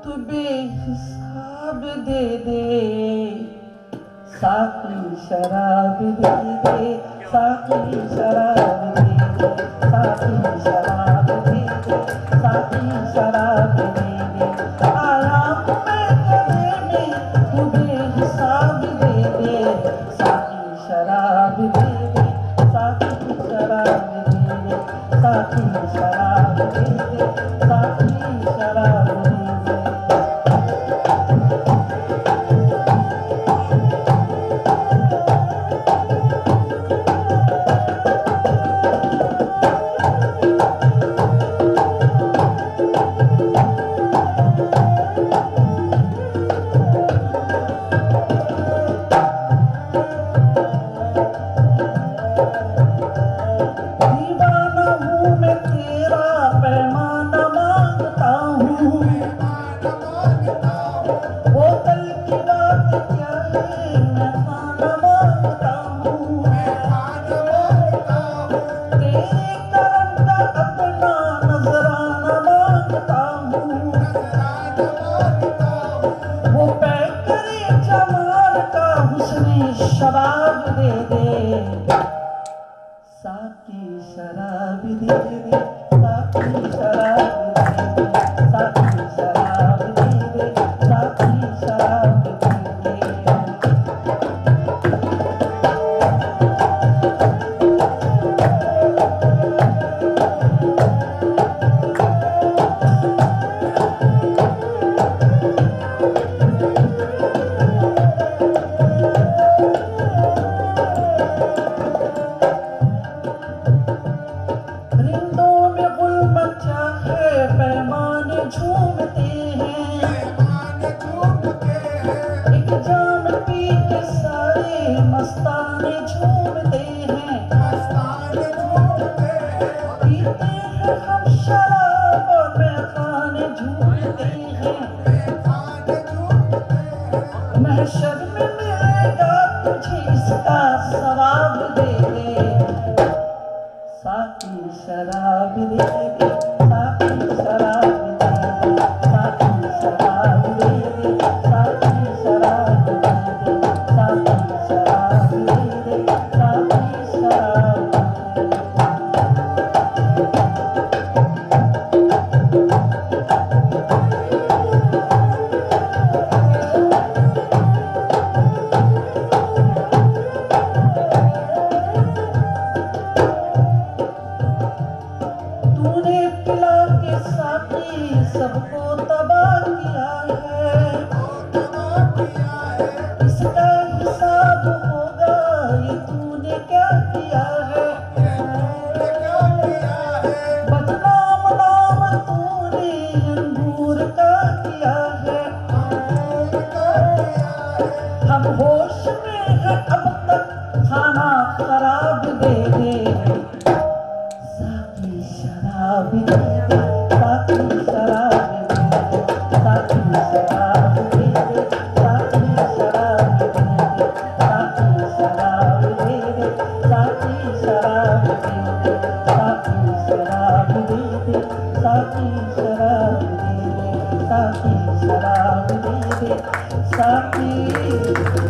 तू बेहिसाब दे दे, साकी शराब दे दे, साकी शराब दे दे, साकी शराब दे दे, साकी शराब दे दे। आया हूँ मैं गले में, तू बेहिसाब दे दे, साकी शराब दे दे, साकी शराब दे दे, साकी शराब दे दे, साकी शराब दे दे। शराब दे दे, साकी शराब दे दे, साकी शराब दे दे, साकी शराब दे दे, साकी शराब दे दे। झूमते हैं, एक जाम पी के सारे मस्ताने झूमते हैं, पीते हैं हम शराब और मैखाने झूमते हैं। महशर में मिलेगा तुझे इसका सवाब दे दे, साकी शराब दे दे, साकी शराब सबको तबाह किया है, इसका हिसाब होगा ये तूने क्या किया है। बदनाम नाम तूने अंगूर का किया है, हम होश में हैं अब तक खाना खराब दे दे, साकी शराब दे दे, साकी शराब साकी शराब दे दे, साकी